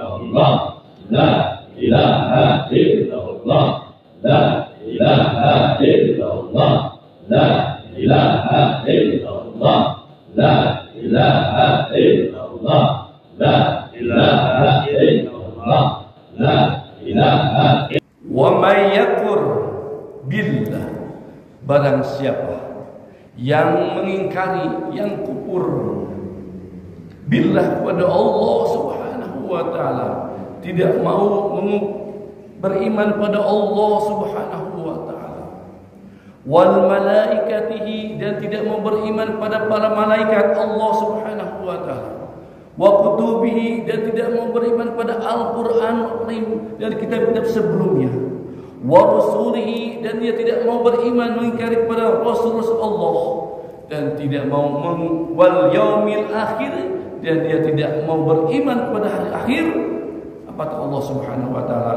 illallah, la ilaha illallah, la ilaha illallah, la ilaha illallah, la ilaha illallah, la ilaha illallah, la ilaha illallah. Wa may yakfur billah, barang siapa yang mengingkari, yang kufur billah kepada Allah Subhanahu wa taala, tidak mau beriman pada Allah Subhanahu wa taala, wal malaikatihi, dan tidak mau beriman pada para malaikat Allah Subhanahu wa taala, wa kutubihi, dan tidak mau beriman pada Al-Qur'an dan kitab-kitab sebelumnya, wa rusulihi, dan dia tidak mau beriman mengingkari kepada Rasul-Rasul Allah, dan tidak mau wal yaumil akhir, dan dia tidak mau beriman kepada hari akhir. Apa kata Allah Subhanahu wa taala?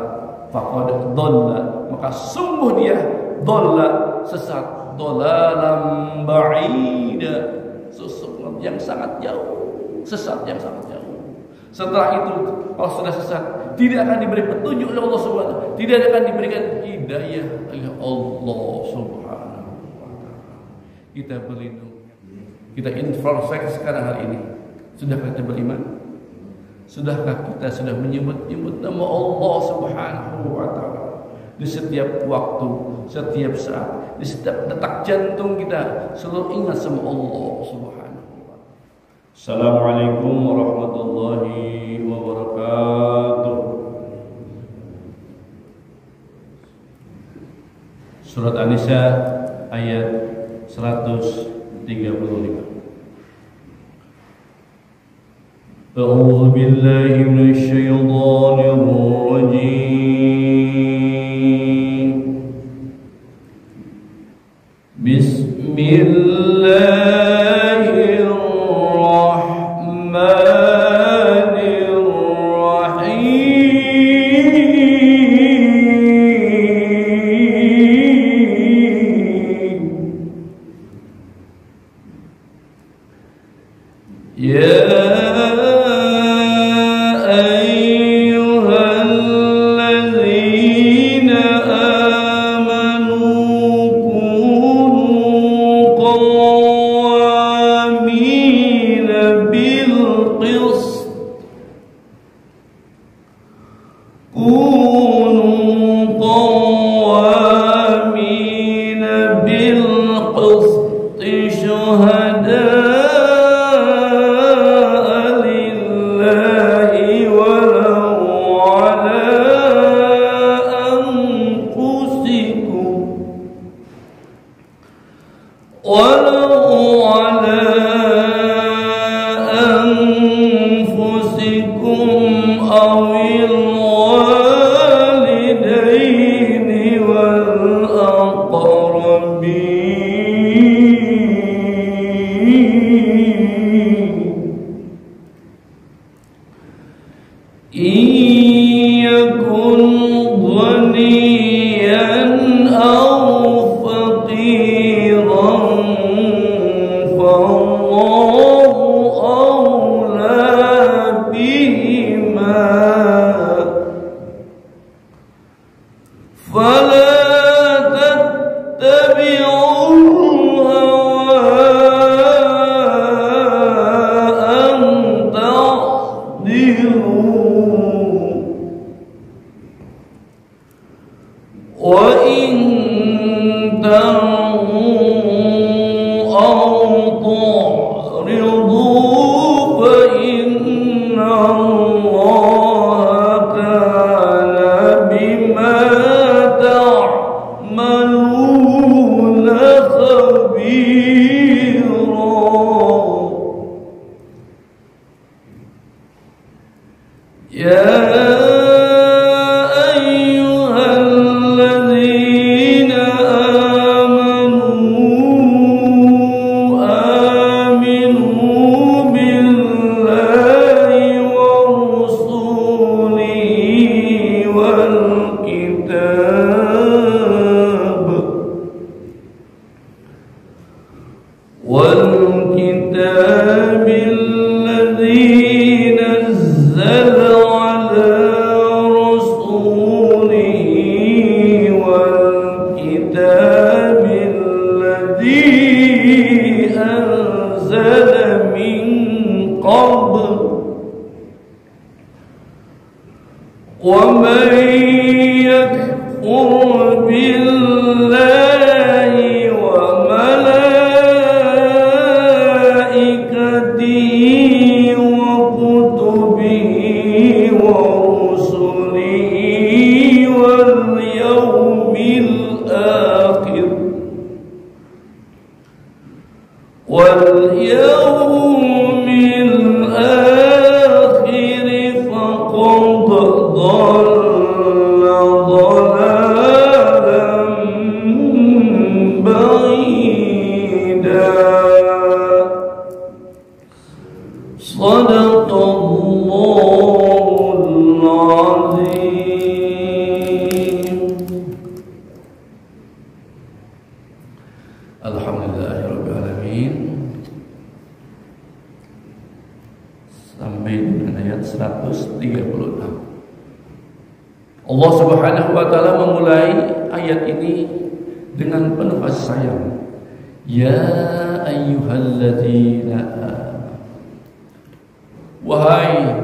Faqad dhalla, maka sungguh dia dhalla, sesat, dhalalan ba'ida, sesat yang sangat jauh, sesat yang sangat jauh. Setelah itu kalau sudah sesat, tidak akan diberi petunjuk oleh Allah Subhanahu wa taala, tidak akan diberikan hidayah oleh Allah Subhanahu wa taala. Kita berlindung, kita introspeksi sekarang hari ini. Sudahkah kita beriman? Sudahkah kita sudah menyebut nama Allah Subhanahu wa taala di setiap waktu, setiap saat, di setiap detak jantung kita selalu ingat sama Allah Subhanahu wa taala. Assalamualaikum warahmatullahi wabarakatuh. Surat An-Nisa ayat 135. أعوذ بالله من الشيطان الرجيم بسم الله الرحمن الرحيم والكتاب الذي نزل على ومن يكفر بالله وملائكته وكتبه ورسله واليوم الآخر فقد ضل ضلالا بعيدا. صدق الله العظيم. Alhamdulillahirabbil alamin. Sampai dengan ayat 136. Allah Subhanahu wa taala memulai ayat ini dengan penuh kasih sayang. Ya ayyuhalladzina amanu. Wahai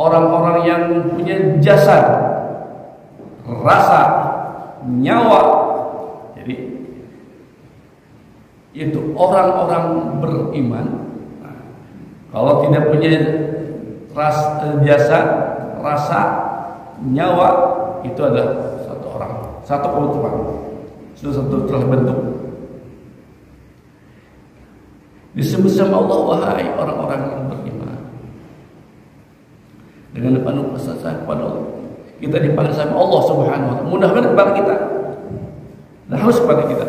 orang-orang yang punya jasad, rasa, nyawa. Jadi itu orang-orang beriman. Nah, kalau tidak punya jasad, rasa, nyawa, itu adalah satu orang, satu keutuhan, sudah satu telah bentuk. Disebut sama Allah, wahai orang-orang yang beriman. Dengan penuh kasih sayang kepada Allah, kita dipanggil sama Allah Subhanahu wa taala. Mudah-mudahan kepada kita, dan harus kepada kita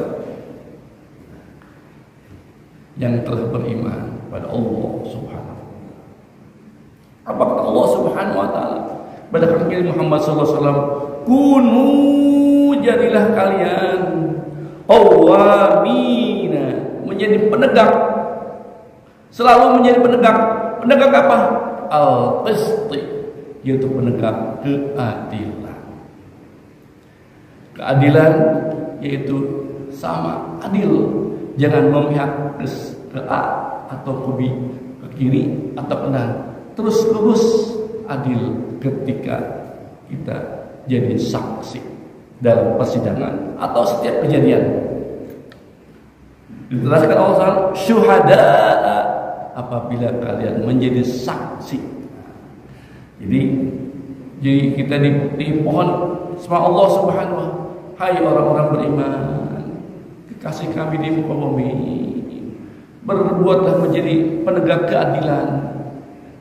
yang telah beriman pada Allah Subhanahu. Apa kata Allah Subhanahu wa taala pada Nabi Muhammad sallallahu alaihi wasallam? Kunu, jadilah kalian qawwamina, menjadi penegak, selalu menjadi penegak. Penegak apa? Al-qisti, yaitu penegak keadilan. Keadilan yaitu sama, adil. Jangan memihak ke A atau ke B, ke kiri atau ke kanan. Terus lurus, adil ketika kita jadi saksi dalam persidangan atau setiap kejadian. Diteraskan Allah syuhada, apabila kalian menjadi saksi. Jadi kita dipohon sama Allah Subhanahu wa taala, hai orang-orang beriman, kasih kami di muka bumi, berbuatlah menjadi penegak keadilan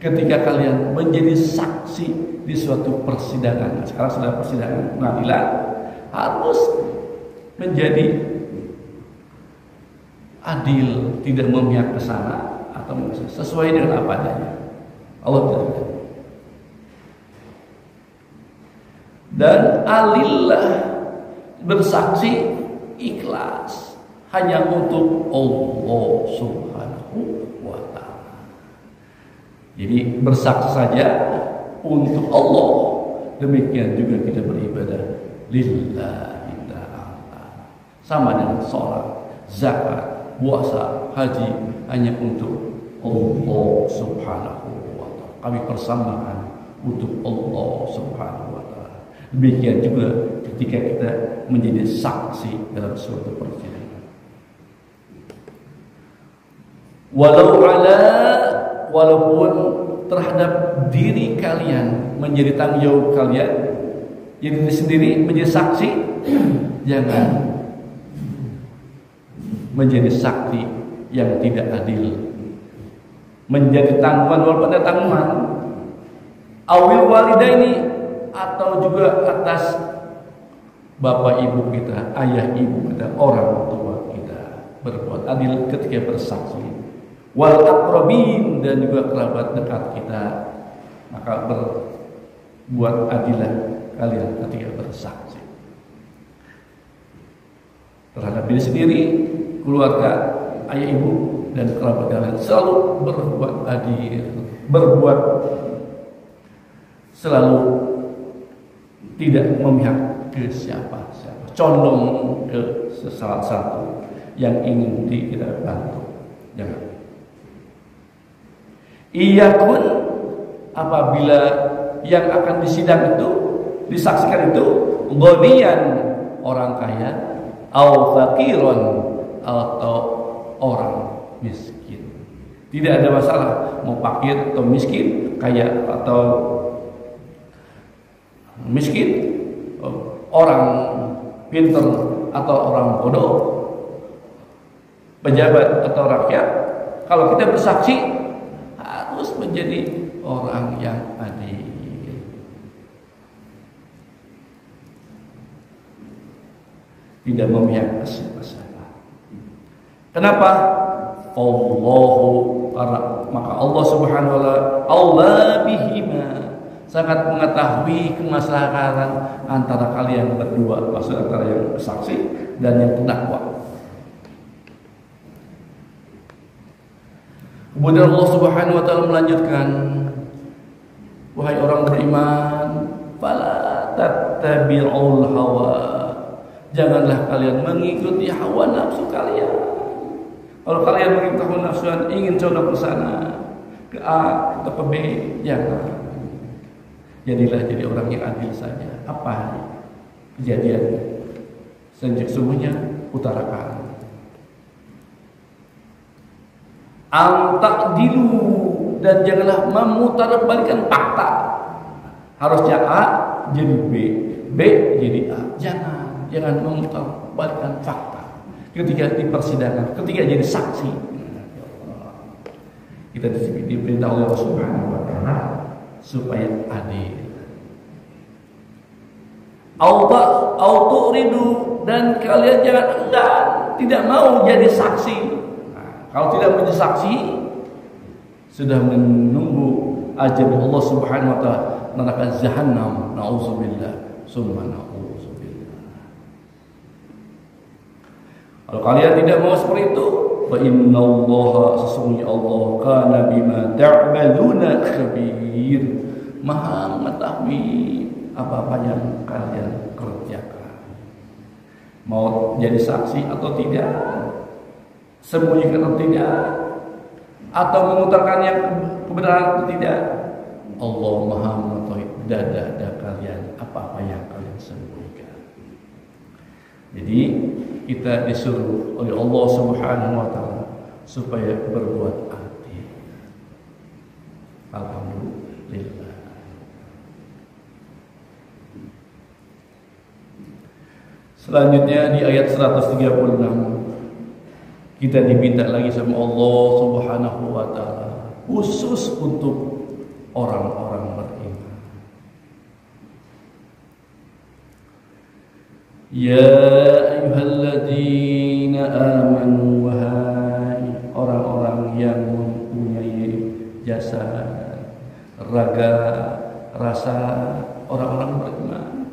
ketika kalian menjadi saksi di suatu persidangan. Sekarang sudah persidangan pengadilan, harus menjadi adil, tidak memihak ke sana atau sesuai dengan apa adanya. Allah tidak. Dan alillah, bersaksi ikhlas hanya untuk Allah Subhanahu wa taala. Jadi bersaksi saja untuk Allah. Demikian juga kita beribadah lillahi ta'ala. Sama dengan sholat, zakat, puasa, haji, hanya untuk Allah Subhanahu wa taala. Kami persembahkan untuk Allah Subhanahu wa taala. Demikian juga ketika kita menjadi saksi dalam suatu persidangan. Walaupun terhadap diri kalian menjadi tanggung jawab kalian, jadi diri sendiri menjadi saksi, jangan menjadi saksi yang tidak adil, menjadi tanggungan walaupun ada tanggungan. Awil walidaini, atau juga atas bapak ibu kita, ayah ibu kita, orang tua kita, berbuat adil ketika bersaksi. Wal aqrabin, dan juga kerabat dekat kita, maka berbuat adilah kalian ketika bersaksi terhadap diri sendiri, keluarga, ayah ibu dan kerabat kalian. Selalu berbuat adil, berbuat selalu tidak memihak ke siapa-siapa, condong ke salah satu yang ingin kita bantu. Jangan. Iyakun, apabila yang akan disidang itu disaksikan itu ghaniyan, orang kaya, au faqiran, atau orang miskin. Tidak ada masalah mau fakir atau miskin, kaya atau miskin, orang pintar atau orang bodoh, pejabat atau rakyat. Kalau kita bersaksi harus menjadi orang yang adil. Tidak memihak siapa-siapa. Kenapa? Maka Allah Subhanahu wa taala Allah bihima, sangat mengetahui kemaslahatan antara kalian berdua, maksud antara yang bersaksi dan yang terdakwa. Kemudian Allah Subhanahu wa taala melanjutkan, wahai orang beriman, fala tattabi'ul hawa, janganlah kalian mengikuti hawa nafsu kalian. Kalau kalian mengikuti hawa nafsu, ingin condong ke sana, ke A atau ke B, jangan. Jadilah jadi orang yang adil saja. Apa kejadiannya? Sesungguhnya utarakan. Ta'dilu, dan janganlah memutarbalikkan fakta. Harusnya A jadi B, B jadi A. Jangan memutarbalikkan fakta. Ketika di persidangan, ketika jadi saksi, kita diperintah oleh Allah Subhanahu wa taala supaya adil. Autoridu, dan kalian jangan enggan, tidak mau jadi saksi. Nah, kalau tidak menjadi saksi, sudah menunggu ajab Allah Subhanahu wa taala neraka Jahannam. Nauzubillah, summa nauzubillah. Kalau kalian tidak mau seperti itu, fa innallaha, sesungguhnya Allah, kana bima ta'maluna khabir, maha mengetahui apa-apa yang kalian kerjakan. Mau jadi saksi atau tidak, sembunyikan atau tidak, atau memutarkan yang kebenaran atau tidak, Allah maha mengetahui dada kalian, apa-apa yang kalian sembunyikan. Jadi kita disuruh oleh Allah Subhanahu wa taala supaya berbuat adil. Alhamdulillah. Selanjutnya di ayat 136 kita diminta lagi sama Allah Subhanahu wa taala khusus untuk orang-orang beriman. Ya ayyuhalladzina amanu, wahai orang-orang yang mempunyai jasad, raga, rasa, orang-orang beriman.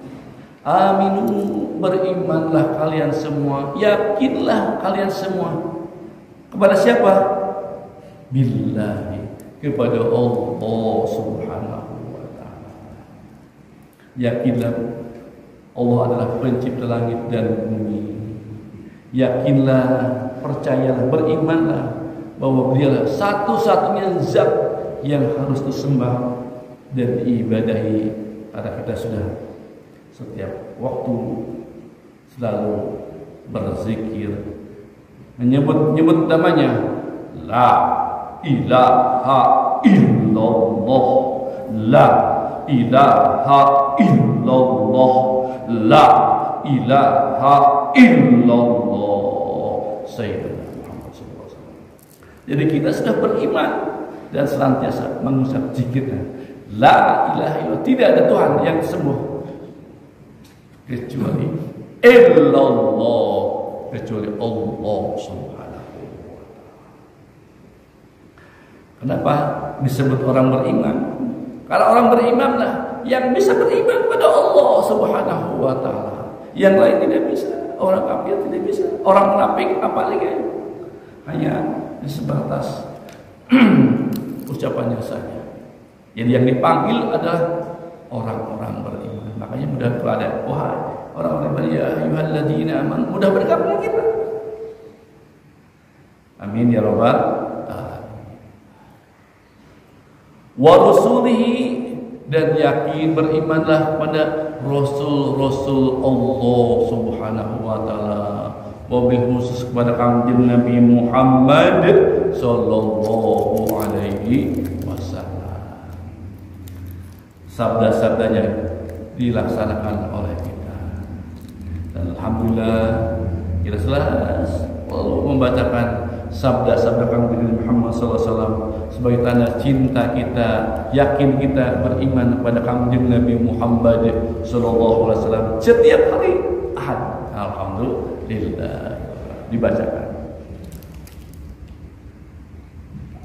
Aminu, berimanlah kalian semua, yakinlah kalian semua. Kepada siapa? Billahi, kepada Allah Subhanahu wa taala. Yakinlah Allah adalah pencipta langit dan bumi. Yakinlah, percayalah, berimanlah bahwa Dialah satu-satunya zat yang harus disembah dan diibadahi. Karena kita sudah setiap waktu selalu berzikir, menyebut namanya, la ilaha illallah, la ilaha illallah, la ilaha illallah, Sayyidina Muhammad SAW. Jadi kita sudah beriman dan senantiasa mengucap zikirnya, la ilaha illallah, tidak ada Tuhan yang sembuh kecuali illallah, kecuali Allah Subhanahu wa taala. Kenapa disebut orang beriman? Karena orang berimanlah yang bisa beriman pada Allah Subhanahu wa taala. Yang lain tidak bisa. Orang kafir tidak bisa. Orang munafik apalagi hanya sebatas ucapannya saja. Jadi yang dipanggil adalah orang-orang beriman. Makanya mudah kepada wahai orang-orang beriman, ya ayyuhalladzina amanu, mudah bergabung kita. Amin ya rabbal alamin. Wa rusulihi, dan yakin berimanlah pada Rasul-Rasul Allah Subhanahu wa taala, wabil khusus kepada Kanjeng Nabi Muhammad sallallahu alaihi wasallam. Sabda-sabdanya dilaksanakan oleh kita. Dan alhamdulillah kita selalu membacakan sabda-sabda Kanjeng Muhammad SAW sebagai tanda cinta kita, yakin kita beriman kepada Kanjeng Nabi Muhammad SAW setiap hari Ahad. Alhamdulillah dibacakan.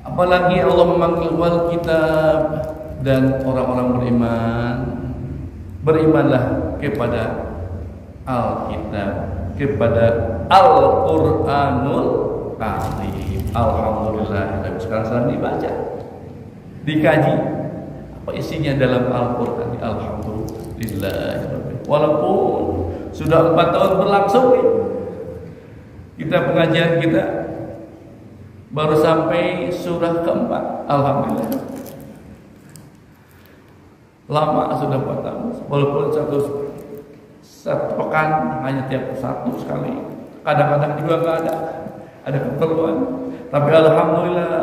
Apalagi Allah memanggil wal kitab dan orang-orang beriman, berimanlah kepada Alkitab, kepada Al-Quranul Karim. Alhamdulillah, sekarang sedang dibaca, dikaji apa isinya dalam Al-Quran. Alhamdulillah. Walaupun sudah 4 tahun berlangsung, kita pengajian kita baru sampai surah keempat. Alhamdulillah. Lama sudah 4 tahun. Walaupun satu pekan hanya tiap satu sekali. Kadang-kadang juga nggak ada keperluan. Tapi alhamdulillah,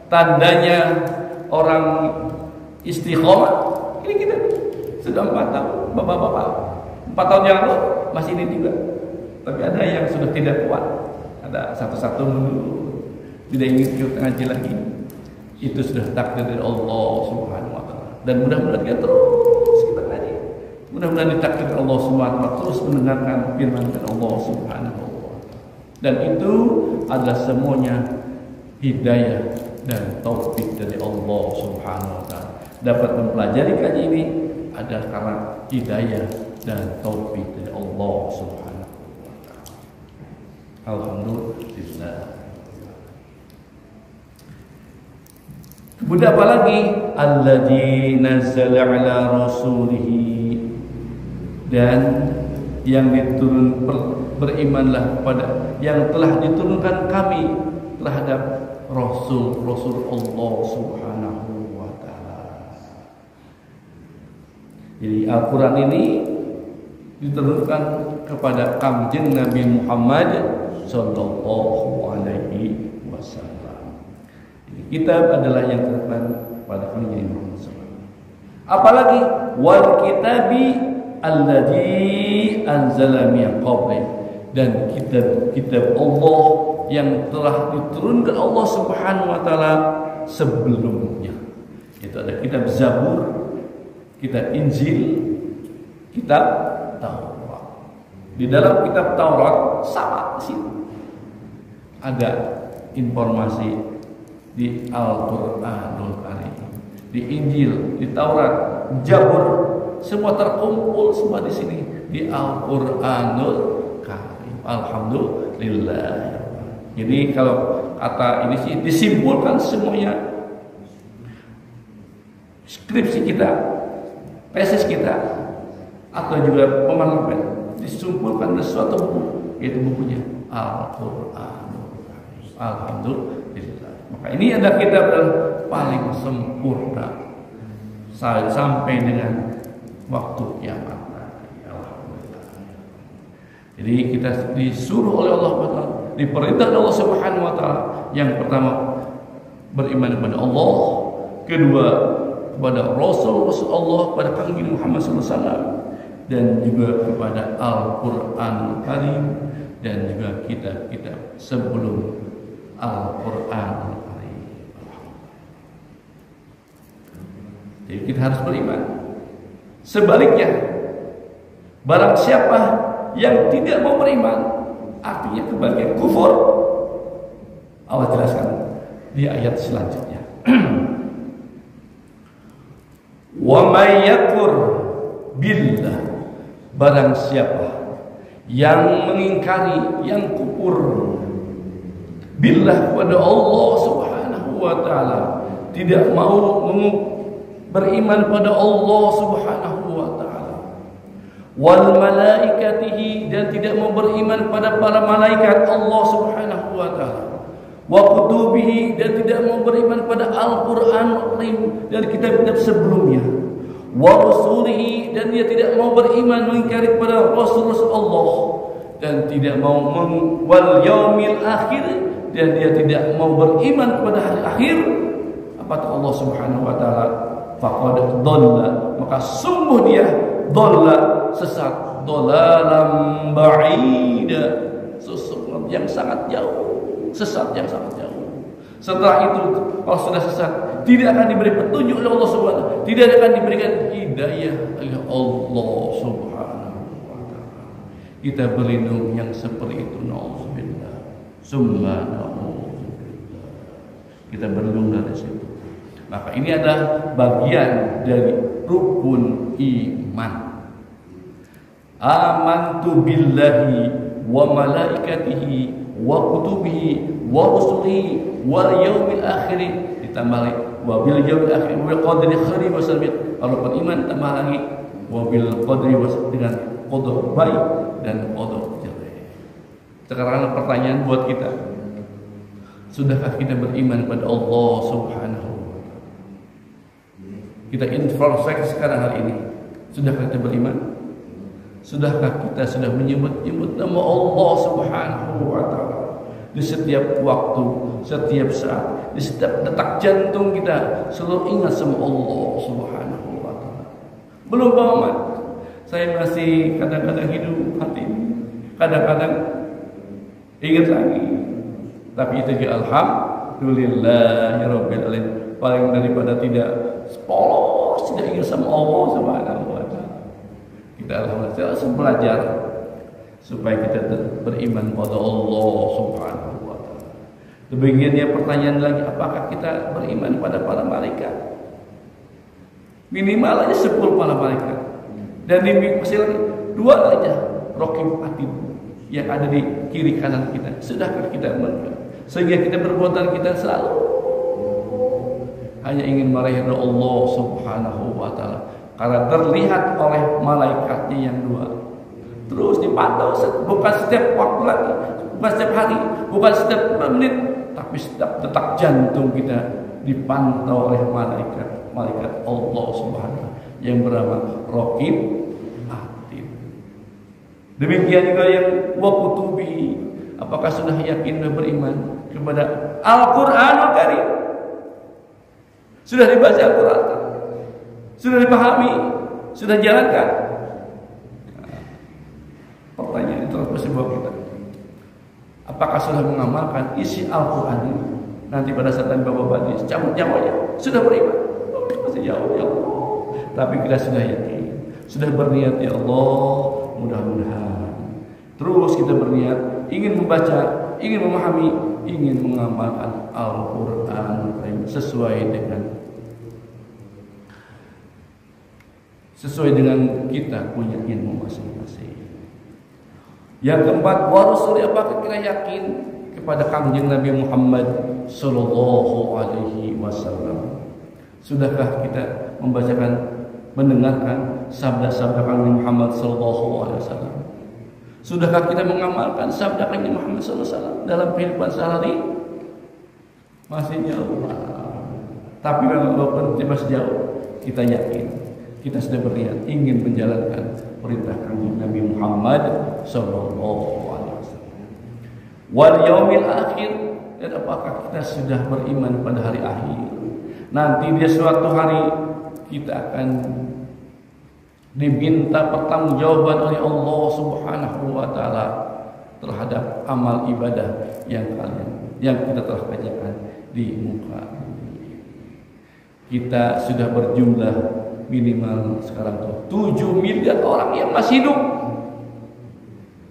tandanya orang istiqomah. Ini kita sudah 4 tahun, bapak-bapak. 4 tahun yang lalu masih ini juga. Tapi ada yang sudah tidak kuat. Ada satu-satu dulu, tidak ingin ikut ngaji lagi. Itu sudah takdir dari Allah Subhanahu wa taala. Dan mudah-mudahan kita terus kita ngaji. Mudah-mudahan ditakdir Allah Subhanahu wa taala terus mendengarkan firman Allah Subhanahu wa taala. Dan itu adalah semuanya hidayah dan taufik dari Allah Subhanahu wa taala. Dapat mempelajari kaji ini adalah karena hidayah dan taufik dari Allah Subhanahu wa taala. Alhamdulillah. Kemudian apa lagi? Alladzi nazzala ala rasulihi, dan yang diturun, berimanlah pada yang telah diturunkan kami terhadap Rasul Allah Subhanahu wa taala. Jadi Al-Quran ini diturunkan kepada Kanjeng Nabi Muhammad sallallahu alaihi wasallam. Kitab adalah yang terdepan pada Kanjeng Muhammad SAW. Apalagi wal kitabi alladzi anzala min qabli, dan kitab Allah yang telah diturunkan Allah Subhanahu wa taala sebelumnya. Itu ada kitab Zabur, kitab Injil, kitab Taurat. Di dalam kitab Taurat sama sih ada informasi di Al-Quranul Karim, di Injil, di Taurat, Zabur, semua terkumpul semua di sini di Al-Quranul Karim. Alhamdulillah. Jadi kalau kata ini sih disimpulkan semuanya skripsi kita, tesis kita, atau juga pemahaman disimpulkan dari suatu buku, yaitu bukunya Al-Quranul Karim. Alhamdulillah. Maka ini adalah kitab yang paling sempurna sampai dengan waktu kiamat. Alhamdulillah. Jadi kita disuruh oleh Allah SWT, diperintah oleh Allah Subhanahu wa taala, yang pertama beriman kepada Allah, kedua kepada Rasul Allah, kepada Kanjeng Muhammad SAW, dan juga kepada Al-Quran Karim, dan juga kitab-kitab sebelum Al-Quran Karim. Jadi kita harus beriman. Sebaliknya, barang siapa yang tidak mau beriman, artinya kebagian kufur. Allah jelaskan di ayat selanjutnya. Wa may yakfur billah, barang siapa yang mengingkari, yang kufur billah kepada Allah Subhanahu wa taala, tidak mau beriman pada Allah Subhanahu wa taala, wal malaikatihi, dan tidak mau beriman pada para malaikat Allah Subhanahu wa taala, wa kutubihi, dan tidak mau beriman pada Al-Qur'an dan kitab-kitab sebelumnya, wa rusulihi, dan dia tidak mau beriman mengingkari kepada Rasul-Rasul Allah, dan tidak mau wal yaumil akhir, dan dia tidak mau beriman kepada hari akhir, apa kata Allah Subhanahu wa taala, faqad dhalla, maka sungguh dia dhalla, sesat, dhalalan ba'ida, sesat yang sangat jauh, sesat yang sangat jauh. Setelah itu kalau sudah sesat, tidak akan diberi petunjuk oleh Allah Subhanahu wa taala, tidak akan diberikan hidayah oleh Allah Subhanahu wa taala. Kita berlindung yang seperti itu, nauzubillah, summa nauzubillah. Kita berlindung dari situ. Maka ini adalah bagian dari rukun iman. Amantu billahi wa malaikatihi wa kutubihi wa rusulihi wal yaumil akhir, ditambah lagi wa bil yaumil akhir wa qadri khairi wa sharri. Kalau beriman tambah lagi wa bil qadri dengan qada baik dan qada jelek. Sekarang pertanyaan buat kita, sudahkah kita beriman kepada Allah Subhanahu wa taala? Kita introspeksi sekarang hari ini, sudahkah kita beriman? Sudahkah kita sudah menyebut-nyebut nama Allah Subhanahu wa taala di setiap waktu, setiap saat, di setiap detak jantung kita selalu ingat sama Allah Subhanahu wa taala? Belum Muhammad, saya masih kadang-kadang hidup hati ini, kadang-kadang ingat lagi, tapi itu juga alhamdulillahirabbil alamin, paling daripada tidak polos, tidak ingat sama Allah Subhanahu wa taala. Kita alhamdulillah harus belajar supaya kita beriman pada Allah Subhanahu wa taala. Demikiannya pertanyaan lagi, apakah kita beriman pada para malaikat? Minimal aja 10 para malaikat. Dan masih lagi 2 aja, Raqib Atid yang ada di kiri kanan kita. Sudahkah kita beriman? Sehingga kita perbuatan kita selalu hanya ingin meraih Allah Subhanahu wa taala. Karena terlihat oleh malaikatnya yang 2. Terus dipantau, bukan setiap waktu lagi, bukan setiap hari, bukan setiap menit, tapi setiap detak jantung kita dipantau oleh malaikat Allah Subhanahu wa taala yang bernama Raqib Atid. Demikian juga yang wa kutubi, apakah sudah yakin dan beriman kepada Al-Qur'anul Karim? Sudah dibaca Al-Qur'an? Sudah dipahami? Sudah jalankan? Pertanyaan itu harus buat kita. Apakah sudah mengamalkan isi Al-Quran ini? Nanti pada saat Bapak-bapak ini cabut nyawanya, sudah beriman? Oh, masih jauh ya Allah. Tapi kita sudah yakin, sudah berniat, ya Allah, mudah-mudahan. Terus kita berniat, ingin membaca, ingin memahami, ingin mengamalkan Al-Quran sesuai dengan kita punya ilmu masing-masing. Yang keempat, warasuli, apakah kita yakin kepada Kanjeng Nabi Muhammad sallallahu alaihi wasallam? Sudahkah kita membacakan, mendengarkan sabda-sabda Kanjeng Muhammad sallallahu alaihi wasallam? Sudahkah kita mengamalkan sabda Kanjeng Muhammad sallallahu alaihi wasallam dalam kehidupan sehari? Masih jauh. Tapi walaupun masih jauh, kita yakin, kita sudah berniat ingin menjalankan perintah Kanjeng Nabi Muhammad sallallahu alaihi wasallam. Wal yaumil akhir, dan apakah kita sudah beriman pada hari akhir? Nanti di suatu hari kita akan diminta pertanggungjawaban oleh Allah Subhanahu wa taala terhadap amal ibadah yang kita telah kerjakan di muka bumi. Kita sudah berjumlah minimal sekarang 7 miliar orang yang masih hidup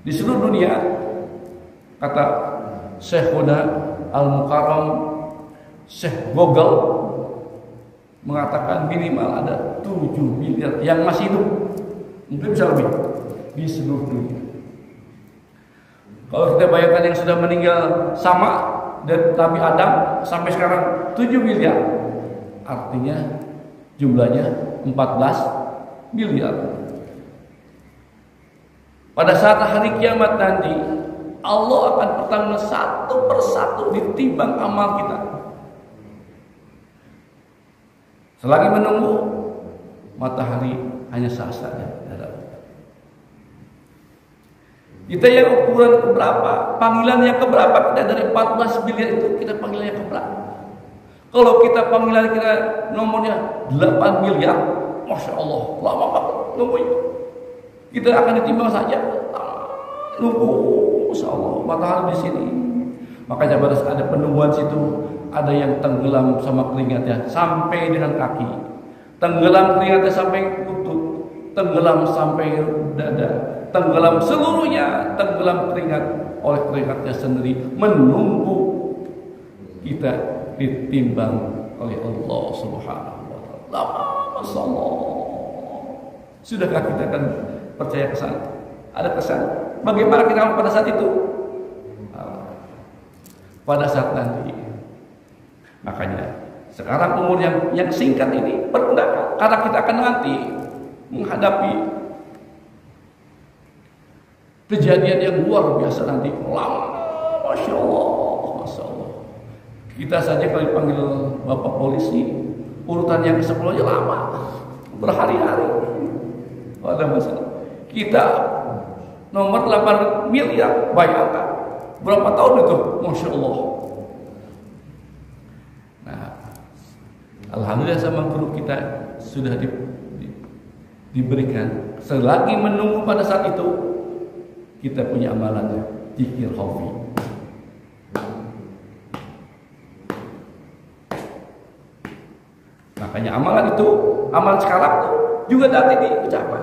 di seluruh dunia. Kata Syekhuna Al-Mukarram, Syekh Google mengatakan minimal ada 7 miliar yang masih hidup, mungkin bisa lebih, di seluruh dunia. Kalau kita bayangkan yang sudah meninggal sama dan Nabi Adam sampai sekarang 7 miliar, artinya jumlahnya 14 miliar. Pada saat hari kiamat nanti, Allah akan pertama satu persatu ditimbang amal kita. Selagi menunggu, matahari hanya sah-sah saja. Kita yang ukuran keberapa, panggilan yang keberapa, kita dari 14 miliar itu kita panggilan yang keberapa. Kalau kita panggilan kita nomornya 8 miliar, Masya Allah, lama banget nungguin. Kita akan ditimbang saja, nunggu, Masya Allah, matahari di sini. Makanya pada saat ada penungguan situ, ada yang tenggelam sama keringatnya sampai dengan kaki, tenggelam keringatnya sampai lutut, tenggelam sampai dada, tenggelam seluruhnya, tenggelam keringat oleh keringatnya sendiri, menunggu kita ditimbang oleh Allah Subhanahu wa taala. Masya Allah. Sudahkah kita akan percaya kesan? Ada kesan? Bagaimana kita pada saat itu? Pada saat nanti. Makanya sekarang umur yang singkat ini bergunakan, karena kita akan nanti menghadapi kejadian yang luar biasa nanti. Lama, Masya Allah, Masya Allah. Kita saja kalau dipanggil Bapak Polisi, urutan yang ke-10 aja lama, berhari-hari. Ada masalah. Kita nomor 8 miliar, bayangkan berapa tahun itu, Masya Allah. Nah, alhamdulillah sama guru kita sudah diberikan. Selagi menunggu pada saat itu, kita punya amalannya, zikir khafi. Makanya amalan itu, amalan sekarang juga nanti diucapkan.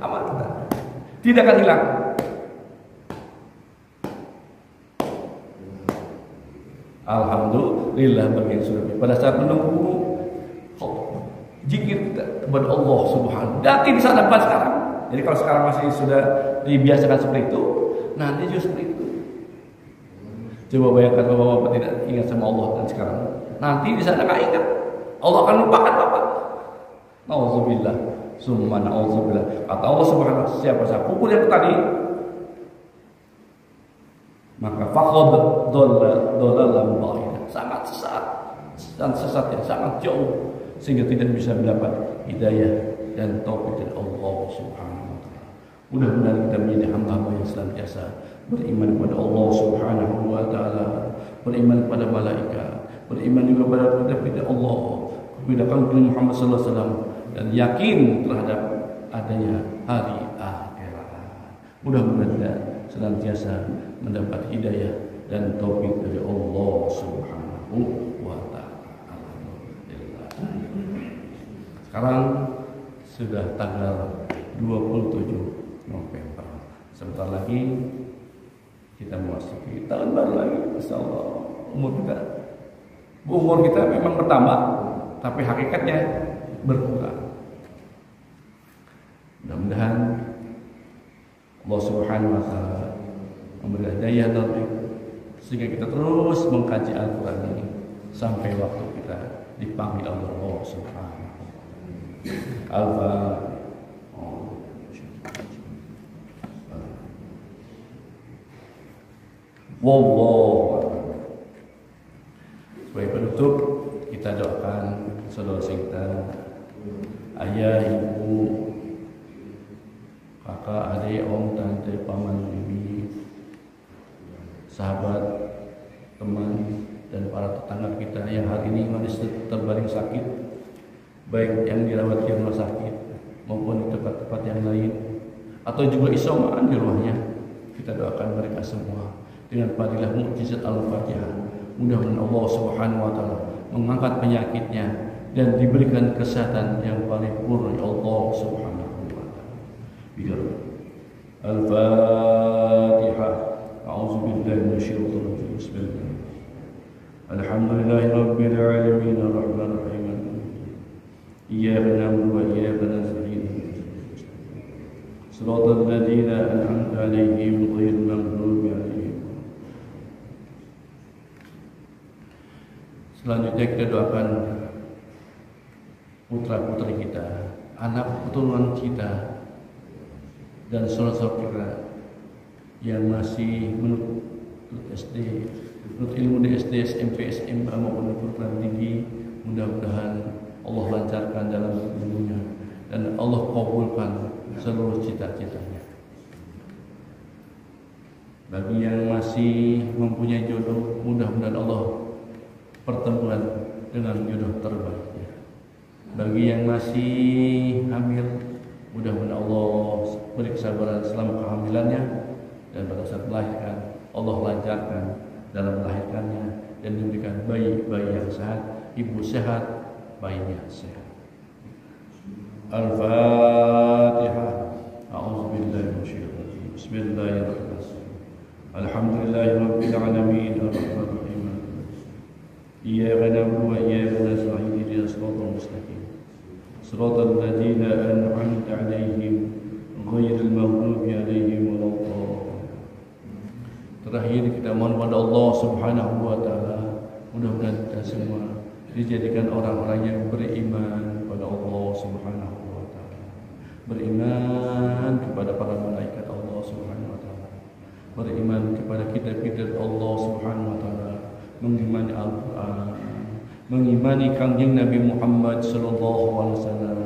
Amal kita tidak akan hilang. Alhamdulillah bagi yang sudah pada saat menunggu zikir kita kepada Allah Subhanahu. Nanti bisa dapat sekarang. Jadi kalau sekarang masih sudah dibiasakan seperti itu, nanti juga seperti itu. Coba bayangkan bapak-bapak tidak ingat sama Allah dan sekarang nanti di sana nggak ingat, Allah akan lupakan bapak. Nauzubillah, summa nauzubillah. Kata Allah Subhanahu, siapa saya pukul yang tadi, maka faqad dhalalan ba'ida, sangat sesat dan sesat yang sangat jauh, sehingga tidak bisa mendapat hidayah dan taufik dari Allah Subhanahu wa taala. Mudah-mudahan kita menjadi hamba-hamba yang senantiasa beriman kepada Allah Subhanahu wa taala, beriman kepada malaikat, beriman juga kepada Allah, kepada Nabi Muhammad sallallahu alaihi wasallam, dan yakin terhadap adanya hari akhirat. Mudah-mudahan kita senantiasa mendapat hidayah dan taufik dari Allah Subhanahu wa taala. Alhamdulillah. Sekarang sudah tanggal 27 November. Sebentar lagi kita memasuki tahun baru lagi. Insyaallah umur kita memang bertambah, tapi hakikatnya berkurang. Mudah-mudahan Allah Subhanahu wa taala memberi hidayah taufik sehingga kita terus mengkaji Al-Qur'an ini sampai waktu kita dipanggil Allah Subhanahu wa taala. Al-Fatihah. Wallahu. Sebagai penutup, kita doakan saudara kita, ayah, ibu, kakak, adik, om, tante, paman, bibi, sahabat, teman, dan para tetangga kita yang hari ini masih terbaring sakit, baik yang dirawat di rumah sakit maupun di tempat-tempat yang lain, atau juga isoman di rumahnya. Kita doakan mereka semua dengan fadilah mukjizat Al-Fatihah. Mudah-mudahan Allah Subhanahu wa taala mengangkat penyakitnya dan diberikan kesehatan yang paripurna oleh Allah Subhanahu wa taala. Al-Fatihah. A'udzubillahi minasyaitonir rajim. Bismillah. Alhamdulillahirabbil alamin arrahmanir rahim. Iyyaka na'budu wa iyyaka nasta'in. Shiratal ladzina an'amta 'alaihim ghairil maghdubi 'alaihim. Selanjutnya kita doakan putra-putri kita, anak keturunan kita, dan saudara-saudara kita yang masih menuntut SD, menuntut ilmu di SD, SMP, SMA maupun perguruan tinggi. Mudah-mudahan Allah lancarkan dalam ilmunya dan Allah kabulkan seluruh cita-citanya. Bagi yang masih mempunyai jodoh, mudah-mudahan Allah pertemuan dengan jodoh terbaiknya. Bagi yang masih hamil, mudah-mudahan Allah beri kesabaran selama kehamilannya, dan pada saat melahirkan Allah lancarkan dalam melahirkannya dan diberikan bayi yang sehat, ibu sehat, bayinya sehat. Al-Fatihah. A'udzubillahi minasyaitonir rajim. Bismillahirrahmanirrahim. Alhamdulillahirabbil alamin arrahmanir rahim. Iyyaka na'budu wa iyyaka nasta'in ihdinas siratal mustaqim. Siratal ladzina an'amta 'alaihim ghairil maghdubi 'alaihim waladdallin. Terakhir kita mohon pada Allah Subhanahu wa taala, mudah-mudahan kita semua dijadikan orang-orang yang beriman pada Allah Subhanahu wa taala. Beriman kepada para malaikat Allah Subhanahu wa taala. Beriman kepada kitab-kitab Allah Subhanahu wa taala, mengimani Al-Qur'an, mengimani Kangjeng Nabi Muhammad sallallahu alaihi wasallam,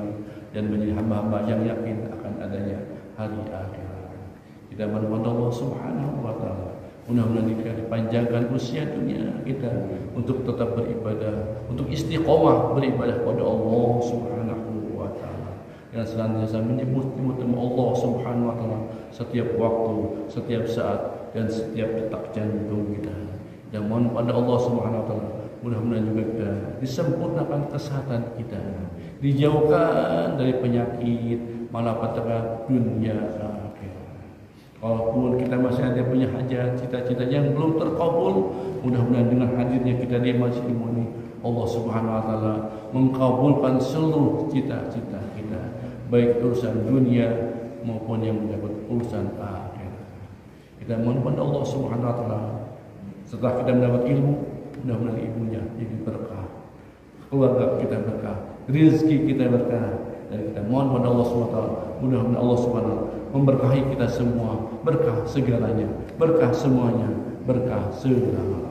dan menjadi hamba-hamba yang yakin akan adanya hari akhirat. Kita berdoa Allah Subhanahu wa taala, mudah-mudahan dipanjangkan usia dunia kita untuk tetap beribadah, untuk istiqomah beribadah pada Allah Subhanahu wa taala, dan senantiasa menyebut nama Allah Subhanahu wa taala setiap waktu, setiap saat, dan setiap detak jantung kita. Dan mohon pada Allah Subhanahu wa taala, mudah-mudahan juga kita disempurnakan kesehatan kita, dijauhkan dari penyakit, malapetaka dunia akhirat. Walaupun kita masih ada punya hajat, cita-cita yang belum terkabul, mudah-mudahan dengan hadirnya kita di masjid ini, Allah Subhanahu wa taala mengkabulkan seluruh cita-cita kita, baik urusan dunia maupun yang menyangkut urusan akhirat. Kita mohon pada Allah Subhanahu wa taala, setelah kita mendapat ilmu, mudah-mudahan ilmunya jadi berkah, keluarga kita berkah, rezeki kita berkah, dan kita mohon pada Allah Subhanahu wa taala, mudah-mudahan Allah Subhanahu wa taala memberkahi kita semua, berkah segalanya, berkah semuanya, berkah segalanya.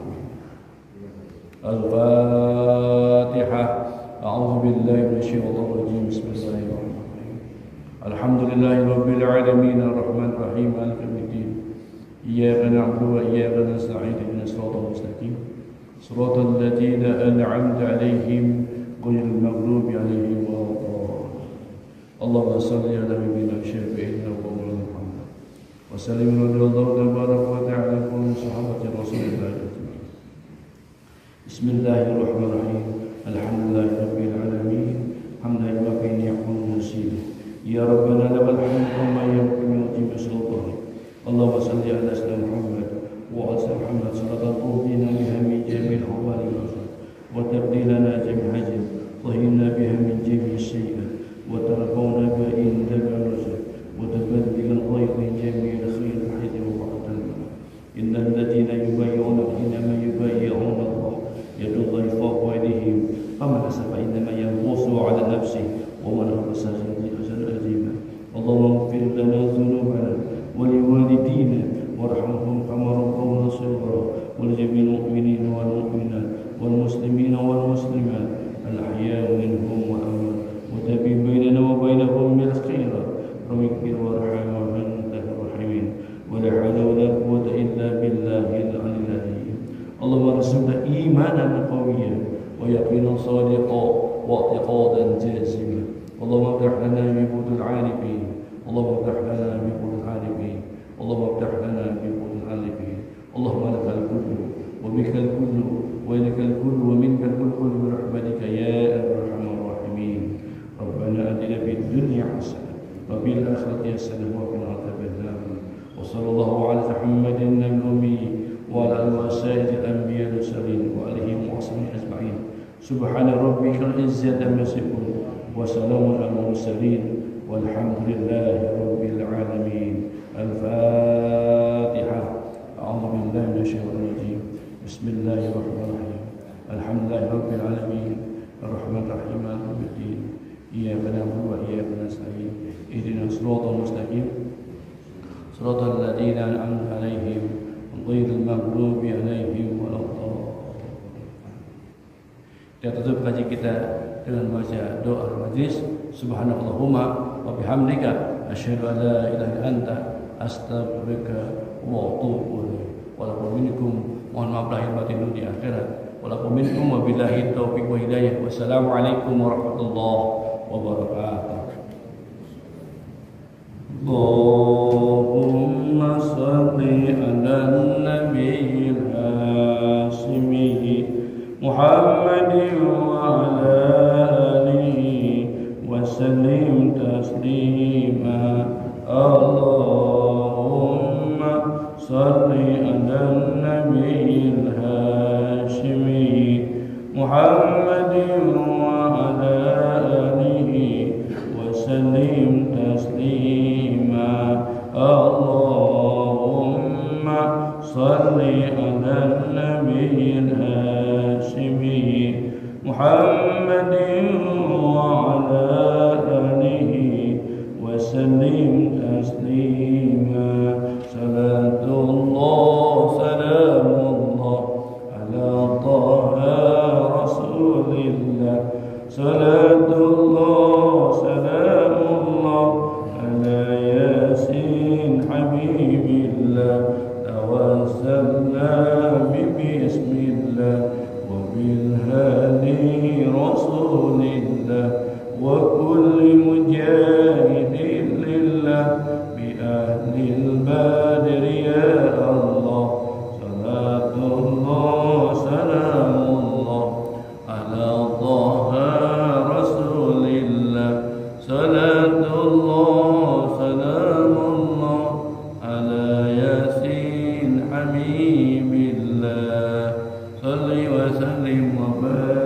Al-Fatihah. A'udzu billahi minasyaitonir rajim. Bismillahirrahmanirrahim. Alhamdulillahirabbil alamin arrahmanir rahim maliki yaumiddin. Iyyaka na'budu wa iyyaka nasta'in ihdinas siratal mustaqim. Siratal ladzina an'amta 'alaihim ghairil maghdubi 'alaihim waladdallin. Allahumma shalli 'ala nabiyyina syafi'ina wa maulana Muhammad wa sallim radhiyallahu tabaraka wa ta'ala an sahabati Rasulillah. Bismillahirrahmanirrahim. Alhamdulillahirabbil alamin. Hamdan yuwaffi ni'amahu musib. Ya Rabbana lakal hamdu kama yanbaghi li sultanik. Allahumma shalli 'ala sayyidina Muhammad wa 'ala Muhammad sallallahu alaihi biha min jami'il ahwali wa tabdilana jami'al hajj wa inna biha min jami'is sayyi'at wa tarfa'una bi indaka nuzul wa tabdilana khayr min jami'il khair hajj wa qadar. Innal ladzina yubayyi'unaka innama yubayyi'una Allah yadullahi fawqa aydihim faman asaba innama yanqusu 'ala nafsihi wa man ahsana ajran azima. Allahumma ighfir lana dhunubana ولوالدينا وارحمهم كما ربونا صغارا ولجميع المؤمنين والمؤمنات والمسلمين والمسلمات الأحياء منهم والأموات وتبين بيننا وبينهم بالخير رب اغفر وارحم وأنت الراحمين ولا حول ولا قوة إلا بالله العلي العظيم. اللهم ارزقنا إيمانا قويا ويقينا صادقا واعتقادا جازما. اللهم افتح لنا من قلوب العارفين. اللهم افتح لنا من قلوب العارفين. اللهم افتح لنا من قلوب العارفين. اللهم لك الكل وبك الكل وإليك الكل ومنك الكل برحمتك يا أرحم الراحمين. ربنا آتنا في الدنيا حسنة وفي الآخرة حسنة وقنا عذاب النار. وصلى الله على محمد النبي الأمي وعلى آله وسائر الأنبياء والمرسلين وآلهم وصحبه أجمعين. سبحان ربك العزة عما يصفون وسلام على المرسلين والحمد لله رب العالمين. الفاتحة. أعوذ بالله من الشيطان الرجيم. بسم الله الرحمن الرحيم. الحمد لله رب العالمين الرحمن الرحيم مالك يوم الدين. إياك نعبد وإياك نستعين اهدنا الصراط المستقيم صراط الذين أنعمت عليهم غير المغضوب عليهم ولا الضالين. Kita tutup kaji kita dengan baca doa majlis. Subhanallahumma wa bihamdika asyhadu an la ilaha illa anta astaghfiruka wa atubu ilaik. Walakum minkum, mohon maaf lahir batin di akhirat. Walakum minkum, wabillahi taufiq wa hidayah. Wassalamualaikum warahmatullahi wabarakatuh. Allahumma salli ala nabiyil hasimi Muhammadin wa ala alihi wa sallim taslima. Allahumma salli ala nabiyil hashimi Muhammadin wa ala alihi wa sallim taslima. Allahumma salli ala nabiyil hashimi Muhammadin wa ala alihi wa sallim taslima. Salatullah salamullah ala taha rasulillah. Salatullah salamullah ala yasin habibillah. Tawassalna bismillah wa bil hadi rasulillah wa kulli mujahidin lillah bi ahlil badri ya Allah. Salatullah salamullah ala taha rasulillah. Salatullah salamullah ala yasin habibillah. Salli wa sallim wa barik